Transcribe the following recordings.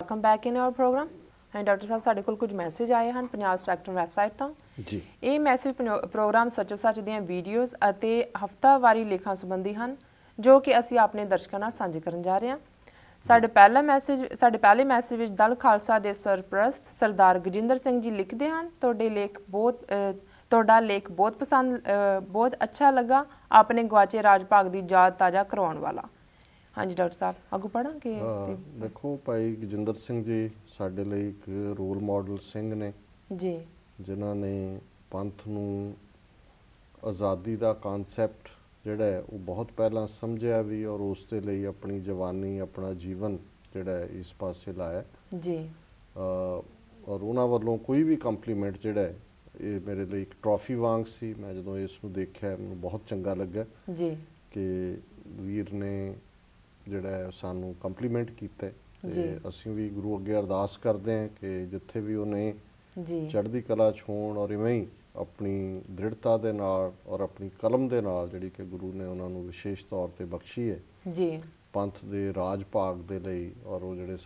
Welcome back in our programme. ਹਾਂ doctor ਸਾਹਿਬ, ਸਾਡੇ ਕੋਲ ਕੁਝ ਮੈਸੇਜ ਆਏ ਹਨ ਪੰਜਾਬ ਸਪੈਕਟਰਮ ਵੈਬਸਾਈਟ ਤੋਂ ਜੀ। ਇਹ ਮੈਸੇਜ ਪ੍ਰੋਗਰਾਮ ਸੱਚੋ ਸੱਚ ਦੀਆਂ ਵੀਡੀਓਜ਼ ਅਤੇ ਹਫਤਾਵਾਰੀ ਲੇਖਾਂ ਸੰਬੰਧੀ ਹਨ ਜੋ ਕਿ ਅਸੀਂ ਆਪਣੇ ਦਰਸ਼ਕਾਂ ਨਾਲ ਸਾਂਝੇ ਕਰਨ ਜਾ ਰਹੇ ਹਾਂ। ਸਾਡੇ ਪਹਿਲੇ ਮੈਸੇਜ ਵਿੱਚ ਦਲ ਖਾਲਸਾ ਦੇ ਸਰਪ੍ਰਸਤ ਸਰਦਾਰ ਗਜਿੰਦਰ ਸਿੰਘ ਜੀ ਲਿਖਦੇ ਹਨ, ਤੁਹਾਡਾ ਲੇਖ ਬਹੁਤ ਅੱਛਾ ਲੱਗਾ, ਆਪਣੇ ਗਵਾਚੇ ਰਾਜ ਭਾਗ ਦੀ ਯਾਦ ਤਾਜ਼ਾ ਕਰਵਾਉਣ ਵਾਲਾ। हाँ जी डॉक्टर साहब, अगू पढ़ांगे। देखो भाई गजिंदर सिंह जी साडे लई एक रोल मॉडल सिंह ने जी, जिन्हां ने पंथ नूं आज़ादी दा कॉन्सैप्ट जिहड़ा है वो बहुत पहला समझिया भी और उस दे लई अपनी जवानी अपना जीवन जिहड़ा है इस पासे लाया जी। और उन्हां वल्लों कोई भी कंप्लीमेंट जिहड़ा है ये मेरे लिए एक ट्रॉफी वांग सी। मैं जदों इस नूं देखिया मैनूं बहुत चंगा लग्या जी कि वीर ने ਜਿਹੜਾ ਸਾਨੂੰ ਕੰਪਲੀਮੈਂਟ ਕੀਤਾ ਤੇ ਅਸੀਂ ਵੀ ਗੁਰੂ ਅੱਗੇ ਅਰਦਾਸ ਕਰਦੇ ਹਾਂ ਕਿ ਜਿੱਥੇ ਵੀ ਉਹਨੇ ਚੜ੍ਹਦੀ ਕਲਾ 'ਚ ਹੋਣ ਔਰ ਇਵੇਂ ਹੀ ਆਪਣੀ ਦ੍ਰਿੜਤਾ ਦੇ ਨਾਲ ਔਰ ਆਪਣੀ ਕਲਮ ਦੇ ਨਾਲ ਜਿਹੜੀ ਕਿ ਗੁਰੂ ਨੇ ਉਹਨਾਂ ਨੂੰ ਵਿਸ਼ੇਸ਼ ਤੌਰ ਤੇ ਬਖਸ਼ੀ ਹੈ ਜੀ ਪੰਥ ਦੇ ਰਾਜ ਭਾਗ ਦੇ ਲਈ। ਔਰ ਉਹ ਜਿਹੜੇ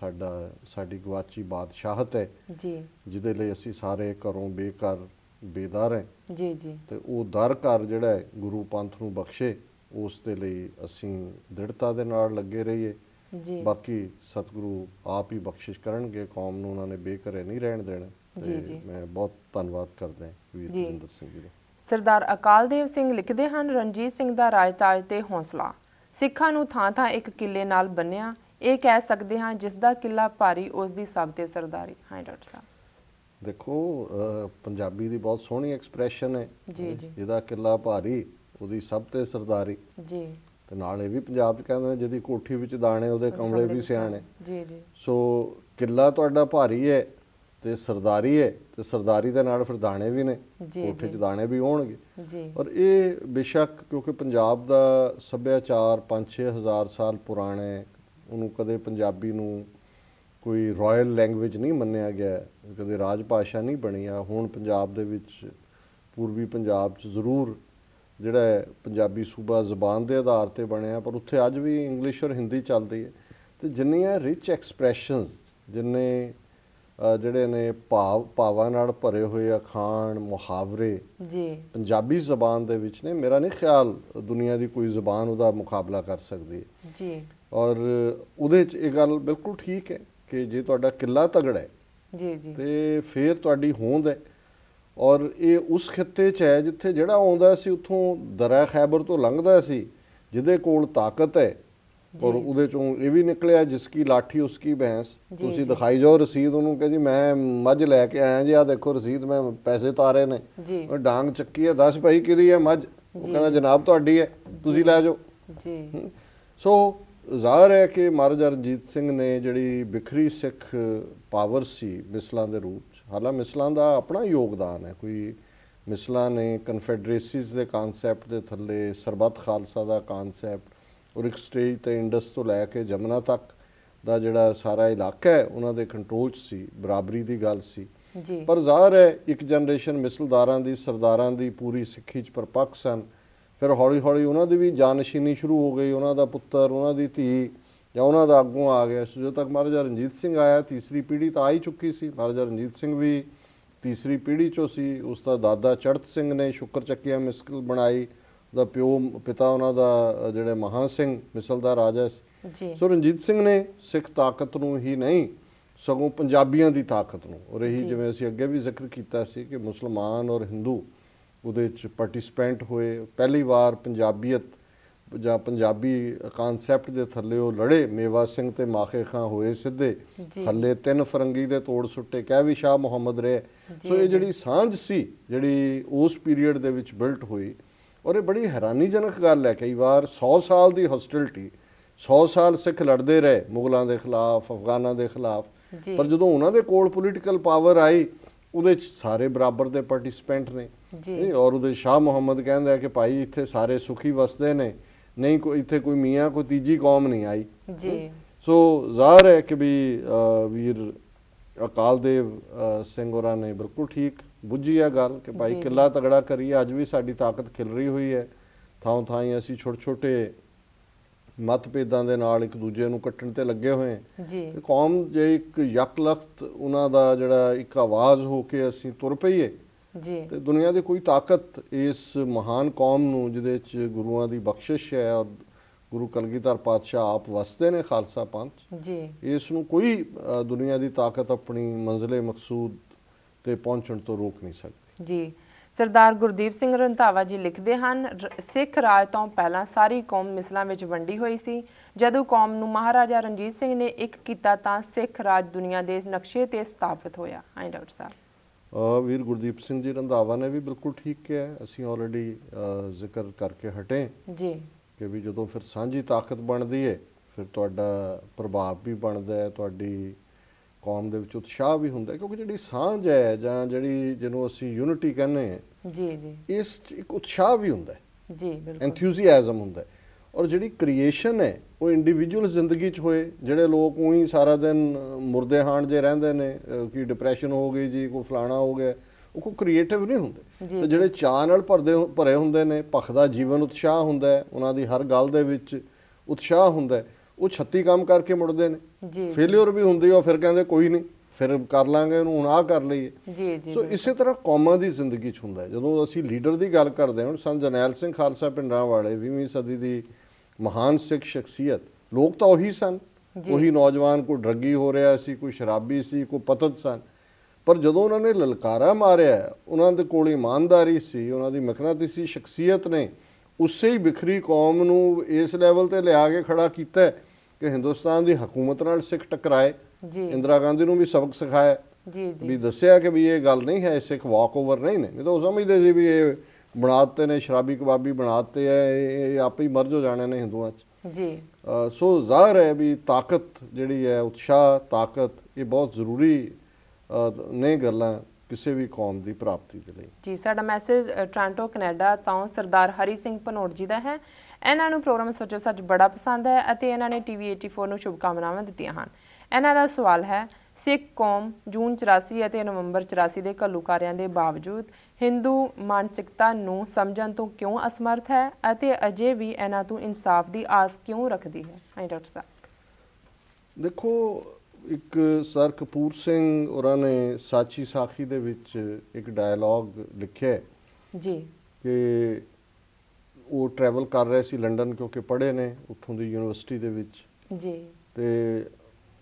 ਸਾਡੀ ਗਵਾਚੀ ਬਾਦਸ਼ਾਹਤ ਹੈ ਜੀ, ਜਿਹਦੇ ਲਈ ਅਸੀਂ ਸਾਰੇ ਘਰੋਂ ਬੇਘਰ ਬੇਦਰ ਹੈ ਜੀ ਜੀ, ਤੇ ਉਹ ਦਰ ਘਰ ਜਿਹੜਾ ਹੈ ਗੁਰੂ ਪੰਥ ਨੂੰ ਬਖਸ਼ੇ, ਉਸ ਦੇ ਲਈ ਅਸੀਂ ਦ੍ਰਿੜਤਾ ਦੇ ਨਾਲ ਲੱਗੇ ਰਹੀਏ ਜੀ। ਬਾਕੀ ਸਤਿਗੁਰੂ ਆਪ ਹੀ ਬਖਸ਼ਿਸ਼ ਕਰਨਗੇ, ਕੌਮ ਨੂੰ ਉਹਨਾਂ ਨੇ ਬੇਘਰੇ ਨਹੀਂ ਰਹਿਣ ਦੇਣਾ ਜੀ ਜੀ। ਮੈਂ ਬਹੁਤ ਧੰਨਵਾਦ ਕਰਦਾ ਵੀਰ ਗਜਿੰਦਰ ਸਿੰਘ ਜੀ ਦਾ। ਸਰਦਾਰ ਅਕਾਲਦੇਵ ਸਿੰਘ ਲਿਖਦੇ ਹਨ, ਰਣਜੀਤ ਸਿੰਘ ਦਾ ਰਾਜ ਤਾਜ ਤੇ ਹੌਸਲਾ ਸਿੱਖਾਂ ਨੂੰ ਥਾਂ ਥਾਂ ਇੱਕ ਕਿਲੇ ਨਾਲ ਬੰਨਿਆ, ਇਹ ਕਹਿ ਸਕਦੇ ਹਾਂ ਜਿਸ ਦਾ ਕਿਲਾ ਭਾਰੀ ਉਸ ਦੀ ਸਭ ਤੇ ਸਰਦਾਰੀ। ਹਾਂ ਡਾਕਟਰ ਸਾਹਿਬ ਦੇਖੋ ਪੰਜਾਬੀ ਦੀ ਬਹੁਤ ਸੋਹਣੀ ਐਕਸਪ੍ਰੈਸ਼ਨ ਹੈ ਜੀ ਜੀ, ਜਿਹਦਾ ਕਿਲਾ ਭਾਰੀ ਉਹਦੀ ਸਭ ਤੇ ਸਰਦਾਰੀ ਜੀ। ਤੇ ਨਾਲ ਇਹ ਵੀ ਪੰਜਾਬ 'ਚ ਕਹਿੰਦੇ ਜਿਹਦੀ ਕੋਠੀ ਵਿੱਚ ਦਾਣੇ ਉਹਦੇ ਕਮਲੇ ਵੀ ਸਿਆਣੇ ਜੀ ਜੀ। ਸੋ ਕਿਲਾ ਤੁਹਾਡਾ ਭਾਰੀ ਹੈ ਤੇ ਸਰਦਾਰੀ ਹੈ, ਤੇ ਸਰਦਾਰੀ ਦੇ ਨਾਲ ਫਿਰ ਦਾਣੇ ਵੀ ਨੇ, ਕੋਠੇ 'ਚ ਦਾਣੇ ਵੀ ਹੋਣਗੇ ਜੀ। ਔਰ ਇਹ ਬੇਸ਼ੱਕ ਕਿਉਂਕਿ ਪੰਜਾਬ ਦਾ ਸੱਭਿਆਚਾਰ 5-6 ਹਜ਼ਾਰ ਸਾਲ ਪੁਰਾਣਾ ਹੈ, ਉਹਨੂੰ ਕਦੇ ਪੰਜਾਬੀ ਨੂੰ ਕੋਈ ਰਾਇਲ ਲੈਂਗੁਏਜ ਨਹੀਂ ਮੰਨਿਆ ਗਿਆ, ਕਦੇ ਰਾਜ ਭਾਸ਼ਾ ਨਹੀਂ ਬਣੀ ਆ। ਹੁਣ ਪੰਜਾਬ ਦੇ ਵਿੱਚ ਪੂਰਬੀ ਪੰਜਾਬ 'ਚ ਜ਼ਰੂਰ ਜਿਹੜਾ ਹੈ ਪੰਜਾਬੀ ਸੂਬਾ ਜ਼ਬਾਨ ਦੇ ਆਧਾਰ 'ਤੇ ਬਣਿਆ, ਪਰ ਉੱਥੇ ਅੱਜ ਵੀ ਇੰਗਲਿਸ਼ ਔਰ ਹਿੰਦੀ ਚੱਲਦੀ ਹੈ। ਅਤੇ ਜਿੰਨੀਆਂ ਰਿਚ ਐਕਸਪ੍ਰੈਸ਼ਨਸ, ਜਿੰਨੇ ਜਿਹੜੇ ਨੇ ਭਾਵਾਂ ਨਾਲ ਭਰੇ ਹੋਏ ਅਖਾਣ ਮੁਹਾਵਰੇ ਜੀ ਪੰਜਾਬੀ ਜ਼ਬਾਨ ਦੇ ਵਿੱਚ ਨੇ, ਮੇਰਾ ਨਹੀਂ ਖਿਆਲ ਦੁਨੀਆ ਦੀ ਕੋਈ ਜ਼ਬਾਨ ਉਹਦਾ ਮੁਕਾਬਲਾ ਕਰ ਸਕਦੀ ਹੈ ਜੀ। ਔਰ ਉਹਦੇ 'ਚ ਇਹ ਗੱਲ ਬਿਲਕੁਲ ਠੀਕ ਹੈ ਕਿ ਜੇ ਤੁਹਾਡਾ ਕਿਲਾ ਤਗੜਾ ਹੈ ਜੀ ਜੀ ਤੇ ਫਿਰ ਤੁਹਾਡੀ ਹੋਂਦ ਹੈ। ਔਰ ਇਹ ਉਸ ਖਿੱਤੇ 'ਚ ਹੈ ਜਿੱਥੇ ਜਿਹੜਾ ਆਉਂਦਾ ਸੀ ਉੱਥੋਂ ਦਰਿਆ ਖੈਬਰ ਤੋਂ ਲੰਘਦਾ ਸੀ, ਜਿਹਦੇ ਕੋਲ ਤਾਕਤ ਹੈ। ਔਰ ਉਹਦੇ 'ਚੋਂ ਇਹ ਵੀ ਨਿਕਲਿਆ ਜਿਸ ਕੀ ਲਾਠੀ ਉਸ ਕੀ ਭੈਂਸ, ਤੁਸੀਂ ਦਿਖਾਈ ਜਾਓ ਰਸੀਦ ਉਹਨੂੰ ਕਿ ਜੀ ਮੈਂ ਮੱਝ ਲੈ ਕੇ ਆਇਆ ਜੀ, ਆਹ ਦੇਖੋ ਰਸੀਦ, ਮੈਂ ਪੈਸੇ ਤਾਰੇ ਨੇ। ਉਹ ਡਾਂਗ ਚੱਕੀ ਹੈ, ਦੱਸ ਭਾਈ ਕਿਹਦੀ ਹੈ ਮੱਝ? ਉਹ ਕਹਿੰਦਾ ਜਨਾਬ ਤੁਹਾਡੀ ਹੈ, ਤੁਸੀਂ ਲੈ ਜਾਓ ਜੀ। ਸੋ ਜ਼ਾਹਰ ਹੈ ਕਿ ਮਹਾਰਾਜਾ ਰਣਜੀਤ ਸਿੰਘ ਨੇ ਜਿਹੜੀ ਬਿਖਰੀ ਸਿੱਖ ਪਾਵਰ ਸੀ ਮਿਸਲਾਂ ਦੇ ਰੂਪ 'ਚ, ਹਾਲਾਂਕਿ ਮਿਸਲਾਂ ਦਾ ਆਪਣਾ ਯੋਗਦਾਨ ਹੈ, ਕੋਈ ਮਿਸਲਾਂ ਨੇ ਕਨਫੈਡਰੇਸੀਜ਼ ਦੇ ਕਾਨਸੈਪਟ ਦੇ ਥੱਲੇ ਸਰਬੱਤ ਖਾਲਸਾ ਦਾ ਕਾਨਸੈਪਟ ਔਰ ਇੱਕ ਸਟੇਜ 'ਤੇ ਇੰਡਸ ਤੋਂ ਲੈ ਕੇ ਜਮਨਾ ਤੱਕ ਦਾ ਜਿਹੜਾ ਸਾਰਾ ਇਲਾਕਾ ਹੈ ਉਹਨਾਂ ਦੇ ਕੰਟਰੋਲ 'ਚ ਸੀ, ਬਰਾਬਰੀ ਦੀ ਗੱਲ ਸੀ। ਪਰ ਜ਼ਾਹਰ ਹੈ ਇੱਕ ਜਨਰੇਸ਼ਨ ਮਿਸਲਦਾਰਾਂ ਦੀ ਸਰਦਾਰਾਂ ਦੀ ਪੂਰੀ ਸਿੱਖੀ 'ਚ ਪਰਪੱਕ ਸਨ। ਫਿਰ ਹੌਲੀ ਹੌਲੀ ਉਹਨਾਂ ਦੀ ਵੀ ਜਾਨਸ਼ੀਨੀ ਸ਼ੁਰੂ ਹੋ ਗਈ, ਉਹਨਾਂ ਦਾ ਪੁੱਤਰ, ਉਹਨਾਂ ਦੀ ਧੀ ਜਾਂ ਉਹਨਾਂ ਦਾ ਅੱਗੋਂ ਆ ਗਿਆ। ਜਦੋਂ ਤੱਕ ਮਹਾਰਾਜਾ ਰਣਜੀਤ ਸਿੰਘ ਆਇਆ ਤੀਸਰੀ ਪੀੜ੍ਹੀ ਤਾਂ ਆ ਹੀ ਚੁੱਕੀ ਸੀ। ਮਹਾਰਾਜਾ ਰਣਜੀਤ ਸਿੰਘ ਵੀ ਤੀਸਰੀ ਪੀੜ੍ਹੀ 'ਚੋਂ ਸੀ। ਉਸ ਦਾ ਦਾਦਾ ਚੜ੍ਹਤ ਸਿੰਘ ਨੇ ਸ਼ੁਕਰ ਚੱਕੀਆ ਮਿਸਲ ਬਣਾਈ, ਉਹਦਾ ਪਿਤਾ ਉਹਨਾਂ ਦਾ ਜਿਹੜੇ ਮਹਾਂ ਸਿੰਘ ਮਿਸਲ ਦਾ ਰਾਜਾ ਸੀ। ਸੋ ਰਣਜੀਤ ਸਿੰਘ ਨੇ ਸਿੱਖ ਤਾਕਤ ਨੂੰ ਹੀ ਨਹੀਂ ਸਗੋਂ ਪੰਜਾਬੀਆਂ ਦੀ ਤਾਕਤ ਨੂੰ, ਔਰ ਇਹੀ ਜਿਵੇਂ ਅਸੀਂ ਅੱਗੇ ਵੀ ਜ਼ਿਕਰ ਕੀਤਾ ਸੀ ਕਿ ਮੁਸਲਮਾਨ ਔਰ ਹਿੰਦੂ ਉਹਦੇ 'ਚ ਪਾਰਟਿਸਪੈਂਟ ਹੋਏ। ਪਹਿਲੀ ਵਾਰ ਪੰਜਾਬੀਅਤ ਜਾਂ ਪੰਜਾਬੀ ਕਾਨਸੈਪਟ ਦੇ ਥੱਲੇ ਉਹ ਲੜੇ, ਮੇਵਾ ਸਿੰਘ ਤੇ ਮਾਖੇ ਖਾਂ ਹੋਏ ਸਿੱਧੇ, ਥੱਲੇ 3 ਫਰੰਗੀ ਦੇ ਤੋੜ ਸੁੱਟੇ, ਕਹਿ ਵੀ ਸ਼ਾਹ ਮੁਹੰਮਦ ਰਹੇ। ਸੋ ਇਹ ਜਿਹੜੀ ਸਾਂਝ ਸੀ ਜਿਹੜੀ ਉਸ ਪੀਰੀਅਡ ਦੇ ਵਿੱਚ ਬਿਲਟ ਹੋਈ, ਔਰ ਇਹ ਬੜੀ ਹੈਰਾਨੀਜਨਕ ਗੱਲ ਹੈ। ਕਈ ਵਾਰ 100 ਸਾਲ ਦੀ ਹੌਸਟਿਲਿਟੀ, 100 ਸਾਲ ਸਿੱਖ ਲੜਦੇ ਰਹੇ ਮੁਗਲਾਂ ਦੇ ਖਿਲਾਫ, ਅਫਗਾਨਾਂ ਦੇ ਖਿਲਾਫ, ਪਰ ਜਦੋਂ ਉਹਨਾਂ ਦੇ ਕੋਲ ਪੋਲੀਟੀਕਲ ਪਾਵਰ ਆਈ ਉਹਦੇ 'ਚ ਸਾਰੇ ਬਰਾਬਰ ਦੇ ਪਾਰਟਿਸਪੈਂਟ ਨੇ। ਔਰ ਉਹਦੇ ਸ਼ਾਹ ਮੁਹੰਮਦ ਕਹਿੰਦਾ ਕਿ ਭਾਈ ਇੱਥੇ ਸਾਰੇ ਸੁਖੀ ਵਸਦੇ ਨੇ, ਨਹੀਂ ਕੋਈ ਇੱਥੇ ਕੋਈ ਮੀਆਂ ਕੋਈ ਤੀਜੀ ਕੌਮ ਨਹੀਂ ਆਈ ਜੀ। ਸੋ ਜ਼ਾਹਰ ਹੈ ਕਿ ਵੀ ਵੀਰ ਅਕਾਲਦੇਵ ਸਿੰਘ ਹੋਰਾਂ ਨੇ ਬਿਲਕੁਲ ਠੀਕ ਬੁੱਝੀ ਆ ਗੱਲ ਕਿ ਭਾਈ ਕਿਲਾ ਤਗੜਾ ਕਰੀਏ। ਅੱਜ ਵੀ ਸਾਡੀ ਤਾਕਤ ਖਿਲ ਰਹੀ ਹੋਈ ਹੈ, ਥਾਂ ਥਾਂ ਅਸੀਂ ਛੋਟੇ ਛੋਟੇ ਮਤਭੇਦਾਂ ਦੇ ਨਾਲ ਇੱਕ ਦੂਜੇ ਨੂੰ ਕੱਟਣ ਤੇ ਲੱਗੇ ਹੋਏ ਜੀ। ਕੌਮ ਜੇ ਇੱਕ ਯਕਲਖਤ ਉਹਨਾਂ ਦਾ ਜਿਹੜਾ ਇੱਕ ਆਵਾਜ਼ ਹੋ ਕੇ ਅਸੀਂ ਤੁਰ ਪਈਏ ਜੀ, ਤੇ ਦੁਨੀਆ ਦੀ ਕੋਈ ਤਾਕਤ ਇਸ ਮਹਾਨ ਕੌਮ ਨੂੰ ਜਿਹਦੇ 'ਚ ਗੁਰੂਆਂ ਦੀ ਬਖਸ਼ਿਸ਼ ਹੈ ਔਰ ਗੁਰੂ ਕਲਗੀਧਰ ਪਾਤਸ਼ਾਹ ਆਪ ਵਸਦੇ ਨੇ ਖਾਲਸਾ ਪੰਥ ਜੀ, ਇਸ ਨੂੰ ਕੋਈ ਦੁਨੀਆ ਦੀ ਤਾਕਤ ਆਪਣੀ ਮੰਜ਼ਿਲੇ ਮਕਸੂਦ ਤੇ ਪਹੁੰਚਣ ਤੋਂ ਰੋਕ ਨਹੀਂ ਸਕਦੀ। ਜੀ। ਸਰਦਾਰ ਗੁਰਦੀਪ ਸਿੰਘ ਰੰਧਾਵਾ ਜੀ ਲਿਖਦੇ ਹਨ, ਸਿੱਖ ਰਾਜ ਤੋਂ ਪਹਿਲਾਂ ਸਾਰੀ ਕੌਮ ਮਿਸਲਾਂ ਵਿੱਚ ਵੰਡੀ ਹੋਈ ਸੀ। ਜਦੋਂ ਕੌਮ ਨੂੰ ਮਹਾਰਾਜਾ ਰਣਜੀਤ ਸਿੰਘ ਨੇ ਇੱਕ ਕੀਤਾ ਤਾਂ ਸਿੱਖ ਰਾਜ ਦੁਨੀਆ ਦੇ ਨਕਸ਼ੇ ਤੇ ਸਥਾਪਿਤ ਹੋਇਆ। ਹਾਂ ਡਾਕਟਰ ਸਾਹਿਬ। ਵੀਰ ਗੁਰਦੀਪ ਸਿੰਘ ਜੀ ਰੰਧਾਵਾ ਨੇ ਵੀ ਬਿਲਕੁਲ ਠੀਕ ਕਿਹਾ। ਅਸੀਂ ਆਲਰੇਡੀ ਜ਼ਿਕਰ ਕਰਕੇ ਹਟੇ ਜੀ ਕਿ ਵੀ ਜਦੋਂ ਫਿਰ ਸਾਂਝੀ ਤਾਕਤ ਬਣਦੀ ਹੈ ਫਿਰ ਤੁਹਾਡਾ ਪ੍ਰਭਾਵ ਵੀ ਬਣਦਾ ਹੈ, ਤੁਹਾਡੀ ਕੌਮ ਦੇ ਵਿੱਚ ਉਤਸ਼ਾਹ ਵੀ ਹੁੰਦਾ, ਕਿਉਂਕਿ ਜਿਹੜੀ ਸਾਂਝ ਹੈ ਜਾਂ ਜਿਹੜੀ ਜਿਹਨੂੰ ਅਸੀਂ ਯੂਨਿਟੀ ਕਹਿੰਦੇ ਹਾਂ ਜੀ ਜੀ, ਇਸ 'ਚ ਇੱਕ ਉਤਸ਼ਾਹ ਵੀ ਹੁੰਦਾ ਹੈ ਜੀ, ਬਿਲਕੁਲ ਐਂਥੂਸੀਆਜ਼ਮ ਹੁੰਦਾ ਹੈ। ਔਰ ਜਿਹੜੀ ਕ੍ਰੀਏਸ਼ਨ ਹੈ ਉਹ ਇੰਡੀਵਿਜੂਅਲ ਜ਼ਿੰਦਗੀ 'ਚ ਹੋਏ। ਜਿਹੜੇ ਲੋਕ ਉਹੀ ਸਾਰਾ ਦਿਨ ਮੁਰਦੇ ਹਾਣ ਜੇ ਰਹਿੰਦੇ ਨੇ ਕਿ ਡਿਪਰੈਸ਼ਨ ਹੋ ਗਈ ਜੀ, ਕੋਈ ਫਲਾਣਾ ਹੋ ਗਿਆ, ਉਹ ਕੋਈ ਕ੍ਰੀਏਟਿਵ ਨਹੀਂ ਹੁੰਦੇ। ਤੇ ਜਿਹੜੇ ਚਾਅ ਨਾਲ ਭਰੇ ਹੁੰਦੇ ਨੇ, ਭਖਦਾ ਜੀਵਨ ਉਤਸ਼ਾਹ ਹੁੰਦਾ ਹੈ, ਉਹਨਾਂ ਦੀ ਹਰ ਗੱਲ ਦੇ ਵਿੱਚ ਉਤਸ਼ਾਹ ਹੁੰਦਾ ਹੈ, ਉਹ 36 ਕੰਮ ਕਰਕੇ ਮੁੜਦੇ ਨੇ। ਫੇਲਿਅਰ ਵੀ ਹੁੰਦੀ ਆ, ਫਿਰ ਕਹਿੰਦੇ ਕੋਈ ਨਹੀਂ, ਫਿਰ ਕਰ ਲਾਂਗੇ ਇਹਨੂੰ, ਹੁਣ ਆਹ ਕਰ ਲਈਏ। ਜੀ ਜੀ। ਸੋ ਇਸੇ ਤਰ੍ਹਾਂ ਕੌਮਾਂ ਦੀ ਜ਼ਿੰਦਗੀ 'ਚ ਹੁੰਦਾ ਹੈ। ਜਦੋਂ ਅਸੀਂ ਲੀਡਰ ਦੀ ਗੱਲ ਕਰਦੇ ਹਾਂ, ਸੰਤ ਜਰਨੈਲ ਸਿੰਘ ਖਾਲਸਾ ਭਿੰਡਰਾਂਵਾਲੇ 20ਵੀਂ ਸਦੀ ਦੀ ਮਹਾਨ ਸਿੱਖ ਸ਼ਖਸੀਅਤ, ਲੋਕ ਤਾਂ ਉਹੀ ਸਨ, ਉਹੀ ਨੌਜਵਾਨ, ਕੋਈ ਡਰੱਗੀ ਹੋ ਰਿਹਾ ਸੀ, ਕੋਈ ਸ਼ਰਾਬੀ ਸੀ, ਕੋਈ ਪਤਤ ਸਨ, ਪਰ ਜਦੋਂ ਉਹਨਾਂ ਨੇ ਲਲਕਾਰਾ ਮਾਰਿਆ, ਉਹਨਾਂ ਦੇ ਕੋਲ ਇਮਾਨਦਾਰੀ ਸੀ, ਉਹਨਾਂ ਦੀ ਮਕਨਾਤੀਸੀ ਸ਼ਖਸੀਅਤ ਨੇ ਉਸੇ ਹੀ ਬਿਖਰੀ ਕੌਮ ਨੂੰ ਇਸ ਲੈਵਲ ਤੇ ਲਿਆ ਕੇ ਖੜਾ ਕੀਤਾ ਕਿ ਹਿੰਦੁਸਤਾਨ ਦੀ ਹਕੂਮਤ ਨਾਲ ਸਿੱਖ ਟਕਰਾਏ। ਇੰਦਰਾ ਗਾਂਧੀ ਨੂੰ ਵੀ ਸਬਕ ਸਿਖਾਇਆ, ਵੀ ਦੱਸਿਆ ਕਿ ਵੀ ਇਹ ਗੱਲ ਨਹੀਂ ਹੈ, ਸਿੱਖ ਵਾਕ ਓਵਰ ਨਹੀਂ ਨੇ। ਨਹੀਂ ਤਾਂ ਉਹ ਸਮਝਦੇ ਸੀ ਵੀ ਇਹ ਬਣਾ ਦਿੱਤੇ ਨੇ, ਸ਼ਰਾਬੀ ਕਬਾਬੀ ਬਣਾ ਦਿੱਤੇ ਹੈ, ਇਹ ਆਪੇ ਹੀ ਮਰਜ ਹੋ ਜਾਣੇ ਨੇ ਹਿੰਦੂਆਂ 'ਚ ਜੀ। ਸੋ ਜ਼ਾਹਰ ਹੈ ਵੀ ਤਾਕਤ ਜਿਹੜੀ ਹੈ, ਉਤਸ਼ਾਹ, ਤਾਕਤ, ਇਹ ਬਹੁਤ ਜ਼ਰੂਰੀ ਨੇ ਗੱਲਾਂ ਕਿਸੇ ਵੀ ਕੌਮ ਦੀ ਪ੍ਰਾਪਤੀ ਦੇ ਲਈ। ਜੀ, ਸਾਡਾ ਮੈਸੇਜ ਟੋਰਾਂਟੋ ਕੈਨੇਡਾ ਤੋਂ ਸਰਦਾਰ ਹਰੀ ਸਿੰਘ ਭਨੋਟ ਜੀ ਦਾ ਹੈ। ਇਹਨਾਂ ਨੂੰ ਪ੍ਰੋਗਰਾਮ ਸੱਚੋ ਸੱਚ ਬੜਾ ਪਸੰਦ ਹੈ ਅਤੇ ਇਹਨਾਂ ਨੇ TV 84 ਨੂੰ ਸ਼ੁਭਕਾਮਨਾਵਾਂ ਦਿੱਤੀਆਂ ਹਨ। ਇਹਨਾਂ ਦਾ ਸਵਾਲ ਹੈ, ਸਿੱਖ ਕੌਮ ਜੂਨ 84 ਅਤੇ ਨਵੰਬਰ 84 ਦੇ ਘੱਲੂਕਾਰਿਆਂ ਦੇ ਬਾਵਜੂਦ ਹਿੰਦੂ ਮਾਨਸਿਕਤਾ ਨੂੰ ਸਮਝਣ ਤੋਂ ਕਿਉਂ ਅਸਮਰਥ ਹੈ ਅਤੇ ਅਜੇ ਵੀ ਇਹਨਾਂ ਤੋਂ ਇਨਸਾਫ ਦੀ ਆਸ ਕਿਉਂ ਰੱਖਦੀ ਹੈ? ਹਾਂ ਡਾਕਟਰ ਸਾਹਿਬ। ਦੇਖੋ, ਇੱਕ ਸਰ ਕਪੂਰ ਸਿੰਘ ਉਹਨਾਂ ਨੇ ਸਾਚੀ ਸਾਖੀ ਦੇ ਵਿੱਚ ਇੱਕ ਡਾਇਲੌਗ ਲਿਖਿਆ ਜੀ ਕਿ ਉਹ ਟਰੈਵਲ ਕਰ ਰਹੇ ਸੀ ਲੰਡਨ, ਕਿਉਂਕਿ ਪੜ੍ਹੇ ਨੇ ਉੱਥੋਂ ਦੀ ਯੂਨੀਵਰਸਿਟੀ ਦੇ ਵਿੱਚ ਜੀ, ਤੇ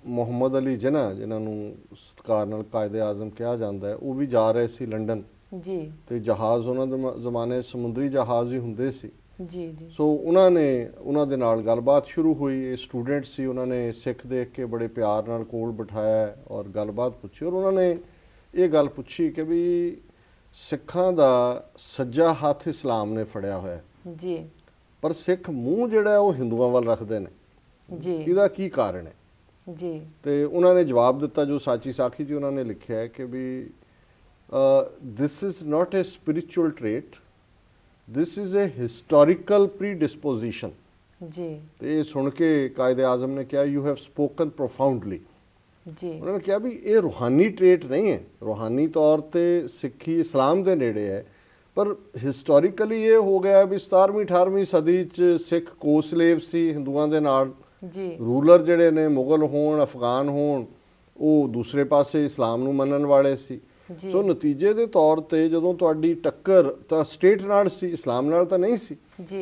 ਮੁਹੰਮਦ ਅਲੀ ਜਿਨ੍ਹਾਂ ਜਿਨ੍ਹਾਂ ਨੂੰ ਸਤਿਕਾਰ ਨਾਲ ਕਾਇਦੇ ਆਜ਼ਮ ਕਿਹਾ ਜਾਂਦਾ ਹੈ, ਉਹ ਵੀ ਜਾ ਰਹੇ ਸੀ ਲੰਡਨ ਜੀ, ਤੇ ਜਹਾਜ਼ ਉਹਨਾਂ ਦੇ ਜ਼ਮਾਨੇ ਸਮੁੰਦਰੀ ਜਹਾਜ਼ ਹੀ ਹੁੰਦੇ ਸੀ ਜੀ ਜੀ। ਸੋ ਉਹਨਾਂ ਦੇ ਨਾਲ ਗੱਲਬਾਤ ਸ਼ੁਰੂ ਹੋਈ। ਇਹ ਸਟੂਡੈਂਟ ਸੀ, ਉਹਨਾਂ ਨੇ ਸਿੱਖ ਦੇਖ ਕੇ ਬੜੇ ਪਿਆਰ ਨਾਲ ਕੋਲ ਬਿਠਾਇਆ ਔਰ ਗੱਲਬਾਤ ਪੁੱਛੀ, ਔਰ ਉਹਨਾਂ ਨੇ ਇਹ ਗੱਲ ਪੁੱਛੀ ਕਿ ਵੀ ਸਿੱਖਾਂ ਦਾ ਸੱਜਾ ਹੱਥ ਇਸਲਾਮ ਨੇ ਫੜਿਆ ਹੋਇਆ ਜੀ, ਪਰ ਸਿੱਖ ਮੂੰਹ ਜਿਹੜਾ ਉਹ ਹਿੰਦੂਆਂ ਵੱਲ ਰੱਖਦੇ ਨੇ ਜੀ, ਇਹਦਾ ਕੀ ਕਾਰਨ ਹੈ ਜੀ? ਤੇ ਉਹਨਾਂ ਨੇ ਜਵਾਬ ਦਿੱਤਾ, ਜੋ ਸਾਚੀ ਸਾਖੀ ਜੀ ਉਹਨਾਂ ਨੇ ਲਿਖਿਆ ਹੈ ਕਿ ਵੀ this is not a spiritual trait, this is a historical predisposition ji. ਤੇ ਇਹ ਸੁਣ ਕੇ ਕਾਇਦੇ ਆਜ਼ਮ ਨੇ ਕਿਹਾ, ਯੂ ਹੈਵ ਸਪੋਕਨ ਪ੍ਰੋਫਾਉਂਡਲੀ ਜੀ। ਉਹਨਾਂ ਨੇ ਕਿਹਾ ਵੀ ਇਹ ਰੂਹਾਨੀ ਟ੍ਰੇਟ ਨਹੀਂ ਹੈ, ਰੂਹਾਨੀ ਤੌਰ ਤੇ ਸਿੱਖੀ ਇਸਲਾਮ ਦੇ ਨੇੜੇ ਹੈ, ਪਰ ਹਿਸਟੋਰੀਕਲੀ ਇਹ ਹੋ ਗਿਆ ਵੀ 17ਵੀਂ 18ਵੀਂ ਸਦੀ 'ਚ ਸਿੱਖ ਕੋਸਲੇਵ ਸੀ ਹਿੰਦੂਆਂ ਦੇ ਨਾਲ ਜੀ। ਰੂਲਰ ਜਿਹੜੇ ਨੇ ਮੁਗਲ ਹੋਣ, ਅਫਗਾਨ ਹੋਣ, ਉਹ ਦੂਸਰੇ ਪਾਸੇ ਇਸਲਾਮ ਨੂੰ ਮੰਨਣ ਵਾਲੇ ਸੀ। ਸੋ ਨਤੀਜੇ ਦੇ ਤੌਰ ਤੇ ਜਦੋਂ ਤੁਹਾਡੀ ਟੱਕਰ ਤਾਂ ਸਟੇਟ ਨਾਲ ਸੀ, ਇਸਲਾਮ ਨਾਲ ਤਾਂ ਨਹੀਂ ਸੀ,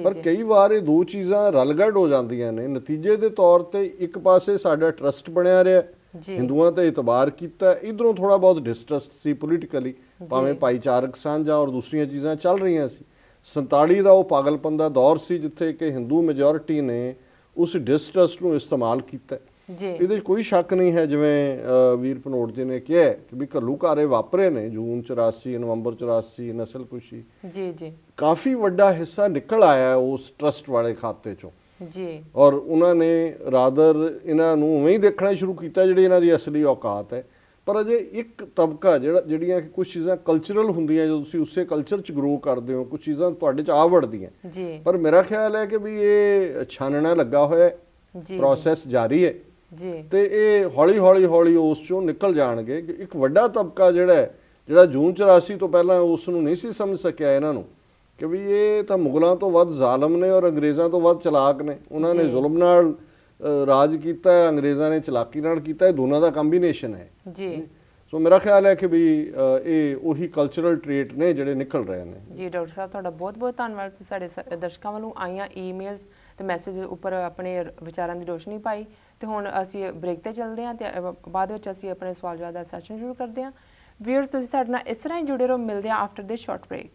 ਪਰ ਕਈ ਵਾਰ ਇਹ ਦੋ ਚੀਜ਼ਾਂ ਰਲਗੜ ਹੋ ਜਾਂਦੀਆਂ ਨੇ। ਨਤੀਜੇ ਦੇ ਤੌਰ ਤੇ ਇੱਕ ਪਾਸੇ ਸਾਡਾ ਟਰਸਟ ਬਣਿਆ ਰਿਹਾ, ਹਿੰਦੂਆਂ ਤੇ ਇਤਬਾਰ ਕੀਤਾ, ਇਧਰੋਂ ਥੋੜਾ ਬਹੁਤ ਡਿਸਟਰਸਟ ਸੀ ਪੋਲੀਟੀਕਲੀ, ਭਾਵੇਂ ਭਾਈਚਾਰਕ ਸਾਂਝਾ ਔਰ ਦੂਸਰੀਆਂ ਚੀਜ਼ਾਂ ਚੱਲ ਰਹੀਆਂ ਸੀ। 47 ਦਾ ਉਹ ਪਾਗਲਪਨ ਦਾ ਦੌਰ ਸੀ ਜਿੱਥੇ ਕਿ ਹਿੰਦੂ ਮੈਜੋਰਿਟੀ ਨੇ ਉਸ ਡਿਸਟਰਸਟ ਨੂੰ ਇਸਤੇਮਾਲ ਕੀਤਾ ਇਹਦੇ 'ਚ ਕੋਈ ਸ਼ੱਕ ਨਹੀਂ ਹੈ। ਜਿਵੇਂ ਵੀਰ ਭਨੋਟ ਜੀ ਨੇ ਕਿਹਾ ਕਿ ਵੀ ਘੱਲੂਘਾਰੇ ਵਾਪਰੇ ਨੇ ਜੂਨ 84, ਨਵੰਬਰ 84, ਨਸਲਕੁਸ਼ੀ ਜੀ ਜੀ, ਕਾਫੀ ਵੱਡਾ ਹਿੱਸਾ ਨਿਕਲ ਆਇਆ ਉਸ ਟਰਸਟ ਵਾਲੇ ਖਾਤੇ 'ਚੋਂ ਜੀ, ਔਰ ਉਹਨਾਂ ਨੇ ਰਾਦਰ ਇਹਨਾਂ ਨੂੰ ਉਵੇਂ ਹੀ ਦੇਖਣਾ ਸ਼ੁਰੂ ਕੀਤਾ ਜਿਹੜੀ ਇਹਨਾਂ ਦੀ ਅਸਲੀ ਔਕਾਤ ਹੈ। ਪਰ ਅਜੇ ਇੱਕ ਤਬਕਾ ਜਿਹੜੀਆਂ ਕੁਝ ਚੀਜ਼ਾਂ ਕਲਚਰਲ ਹੁੰਦੀਆਂ, ਜਦੋਂ ਤੁਸੀਂ ਉਸੇ ਕਲਚਰ 'ਚ ਗਰੋ ਕਰਦੇ ਹੋ, ਕੁਝ ਚੀਜ਼ਾਂ ਤੁਹਾਡੇ 'ਚ ਆ ਵੜਦੀਆਂ ਜੀ, ਪਰ ਮੇਰਾ ਖਿਆਲ ਹੈ ਕਿ ਵੀ ਇਹ ਛਾਨਣਾ ਲੱਗਾ ਹੋਇਆ ਜੀ, ਪ੍ਰੋਸੈਸ ਜਾਰੀ ਹੈ ਜੀ, ਤੇ ਇਹ ਹੌਲੀ ਉਸ 'ਚੋਂ ਨਿਕਲ ਜਾਣਗੇ। ਇੱਕ ਵੱਡਾ ਤਬਕਾ ਜਿਹੜਾ ਜੂਨ 84 ਤੋਂ ਪਹਿਲਾਂ ਉਸ ਨੂੰ ਨਹੀਂ ਸੀ ਸਮਝ ਸਕਿਆ ਇਹਨਾਂ ਨੂੰ ਕਿ ਵੀ ਇਹ ਤਾਂ ਮੁਗਲਾਂ ਤੋਂ ਵੱਧ ਜ਼ਾਲਮ ਨੇ ਔਰ ਅੰਗਰੇਜ਼ਾਂ ਤੋਂ ਵੱਧ ਚਲਾਕ ਨੇ। ਉਹਨਾਂ ਨੇ ਜ਼ੁਲਮ ਨਾਲ ਰਾਜ ਕੀਤਾ ਹੈ, ਅੰਗਰੇਜ਼ਾਂ ਨੇ ਚਲਾਕੀ ਨਾਲ ਕੀਤਾ, ਇਹ ਦੋਨਾਂ ਦਾ ਕੰਬੀਨੇਸ਼ਨ ਹੈ ਜੀ। ਸੋ ਮੇਰਾ ਖਿਆਲ ਹੈ ਕਿ ਵੀ ਇਹ ਉਹੀ ਕਲਚਰਲ ਟ੍ਰੇਟ ਨੇ ਜਿਹੜੇ ਨਿਕਲ ਰਹੇ ਨੇ। ਜੀ ਡਾਕਟਰ ਸਾਹਿਬ, ਤੁਹਾਡਾ ਬਹੁਤ ਬਹੁਤ ਧੰਨਵਾਦ। ਤੁਸੀਂ ਸਾਡੇ ਦਰਸ਼ਕਾਂ ਵੱਲੋਂ ਆਈਆਂ ਈਮੇਲਸ ਤੇ ਮੈਸੇਜ ਉੱਪਰ ਆਪਣੇ ਵਿਚਾਰਾਂ ਦੀ ਰੋਸ਼ਨੀ ਪਾਈ। ਤੇ ਹੁਣ ਅਸੀਂ ਬ੍ਰੇਕ ਤੇ ਚੱਲਦੇ ਹਾਂ ਤੇ ਬਾਅਦ ਵਿੱਚ ਅਸੀਂ ਆਪਣੇ ਸਵਾਲ ਜਵਾਬ ਦਾ ਸੈਸ਼ਨ ਸ਼ੁਰੂ ਕਰਦੇ ਹਾਂ। ਵੀਅਰਸ, ਤੁਸੀਂ ਸਾਡੇ ਨਾਲ ਇਸ ਤਰ੍ਹਾਂ ਹੀ ਜੁੜੇ ਰਹੋ। ਮਿਲਦੇ ਹਾਂ ਆਫਟਰ ਦਿਸ ਸ਼ਾਰਟ ਬ੍ਰੇਕ।